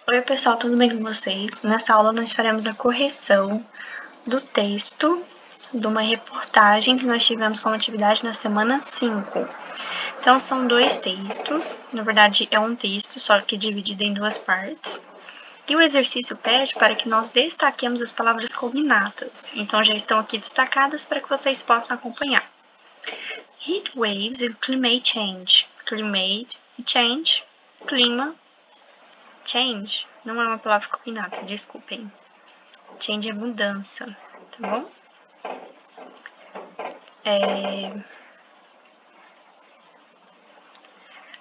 Oi pessoal, tudo bem com vocês? Nessa aula nós faremos a correção do texto de uma reportagem que nós tivemos como atividade na semana 5. Então são dois textos, na verdade é um texto, só que dividido em duas partes. E o exercício pede para que nós destaquemos as palavras cognatas. Então já estão aqui destacadas para que vocês possam acompanhar. Heat waves and climate change. Climate change, clima. Change não é uma palavra combinada, desculpem. Change é mudança, tá bom?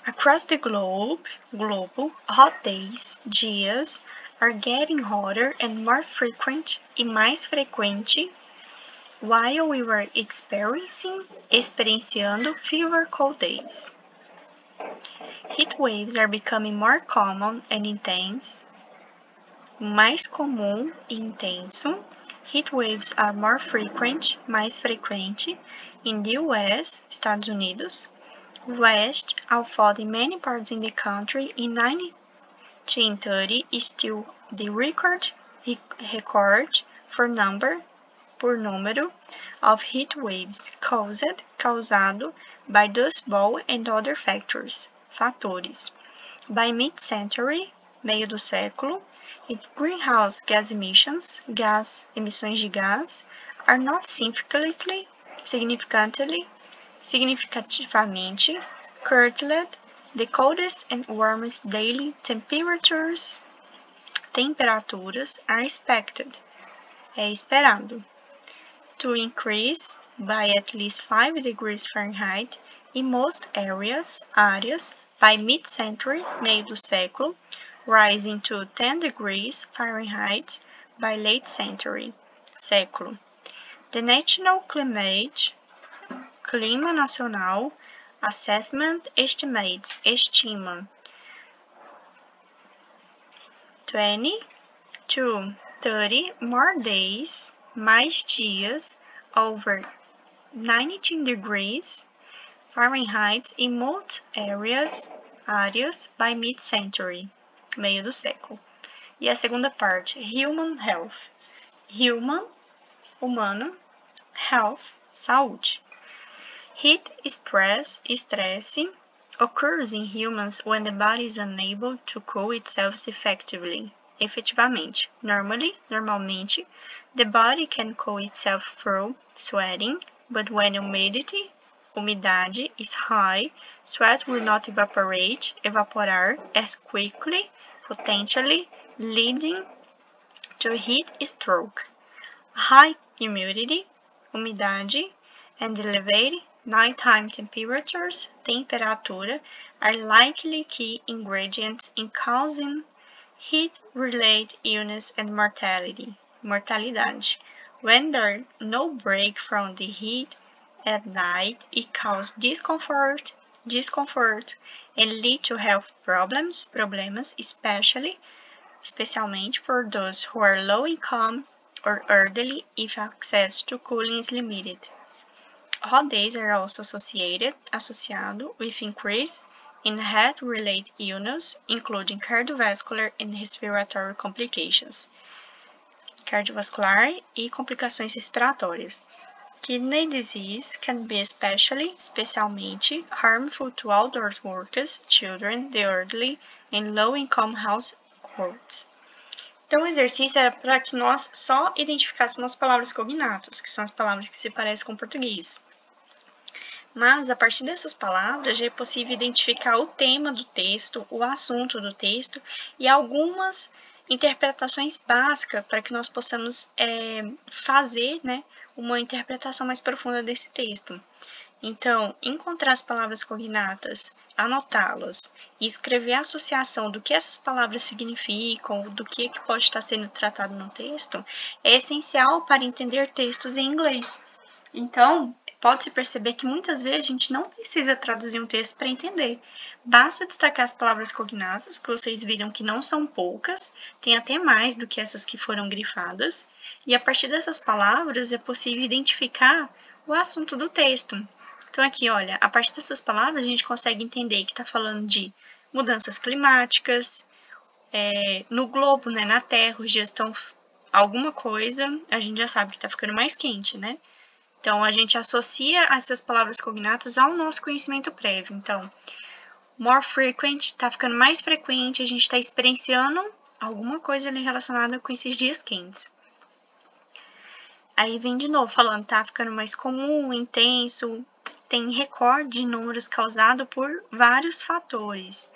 Across the globe, hot days, dias, are getting hotter and more frequent e mais frequente, while we were experienciando fewer cold days. Heat waves are becoming more common and intense, mais comum e intenso. Heat waves are more frequent, mais frequente, in the US, Estados Unidos. West, although in many parts in the country, in 1930 is still the record for número of heat waves causado by Dust Bowl and other fatores. By mid-century, meio do século, if greenhouse gas emissions, emissões de gás, are not significativamente curtailed, the coldest and warmest daily temperaturas are expected, é esperado, to increase by at least 5 degrees Fahrenheit in most áreas, by mid-century, meio do século, rising to 10 degrees Fahrenheit by late century, século. The National Clima Nacional Assessment estima 20 to 30 more days, mais dias, over 19 degrees Fahrenheit in most áreas, by mid-century, meio do século. E a segunda parte, human health. Humano, health, saúde. Heat stress, estresse, occurs in humans when the body is unable to cool itself efetivamente. Normalmente, the body can cool itself through sweating, but when umidade is high, sweat will not evaporar as quickly, potentially leading to heat stroke. High humidity, umidade, and elevated nighttime temperatures, temperatura, are likely key ingredients in causing heat-related illness and mortalidade. When there is no break from the heat at night, it causes discomfort, and lead to health problems, especialmente for those who are low income or elderly if access to cooling is limited. Hot days are also associado with increase in heart-related illness, including cardiovascular and respiratory complications. Cardiovascular e complicações respiratórias. Kidney disease can be especialmente harmful to outdoor workers, children, the elderly, and low-income households. Então, o exercício era para que nós só identificássemos as palavras cognatas, que são as palavras que se parecem com o português. Mas, a partir dessas palavras, já é possível identificar o tema do texto, o assunto do texto e algumas interpretações básicas para que nós possamos fazer, uma interpretação mais profunda desse texto. Então, encontrar as palavras cognatas, anotá-las e escrever a associação do que essas palavras significam, do que pode estar sendo tratado no texto, é essencial para entender textos em inglês. Então, pode-se perceber que muitas vezes a gente não precisa traduzir um texto para entender. Basta destacar as palavras cognatas, que vocês viram que não são poucas, tem até mais do que essas que foram grifadas, e a partir dessas palavras é possível identificar o assunto do texto. Então aqui, olha, a partir dessas palavras a gente consegue entender que está falando de mudanças climáticas, no globo, né, na Terra, os dias estão alguma coisa, a gente já sabe que está ficando mais quente, né? Então, a gente associa essas palavras cognatas ao nosso conhecimento prévio. Então, more frequent está ficando mais frequente, a gente está experienciando alguma coisa ali relacionada com esses dias quentes. Aí vem de novo falando, tá ficando mais comum, intenso, tem recorde de números causado por vários fatores.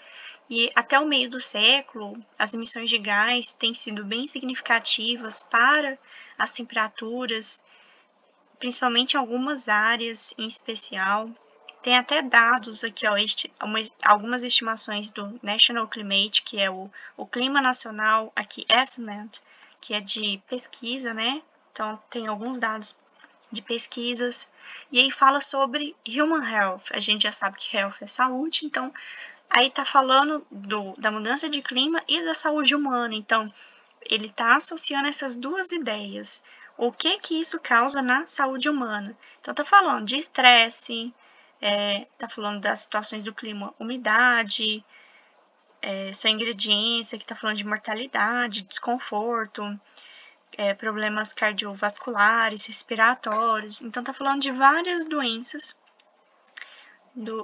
E até o meio do século, as emissões de gás têm sido bem significativas para as temperaturas, principalmente em algumas áreas em especial. Tem até dados aqui, ó, algumas estimações do National Climate, que é o Clima Nacional, aqui Estimate, que é de pesquisa, né? Então, tem alguns dados de pesquisas. E aí fala sobre Human Health. A gente já sabe que Health é saúde, então aí tá falando da mudança de clima e da saúde humana. Então, ele está associando essas duas ideias. O que isso causa na saúde humana? Então, tá falando de estresse, tá falando das situações do clima, umidade, são ingredientes, aqui tá falando de mortalidade, desconforto, problemas cardiovasculares, respiratórios. Então, tá falando de várias doenças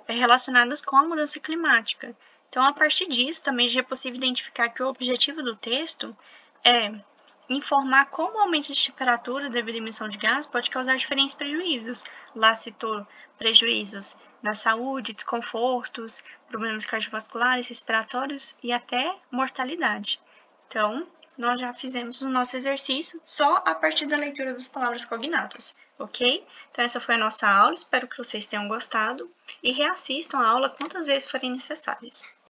relacionadas com a mudança climática. Então, a partir disso, também já é possível identificar que o objetivo do texto é informar como o aumento de temperatura devido à emissão de gás pode causar diferentes prejuízos. Lá citou prejuízos na saúde, desconfortos, problemas cardiovasculares, respiratórios e até mortalidade. Então, nós já fizemos o nosso exercício só a partir da leitura das palavras cognatas, ok? Então, essa foi a nossa aula, espero que vocês tenham gostado e reassistam a aula quantas vezes forem necessárias.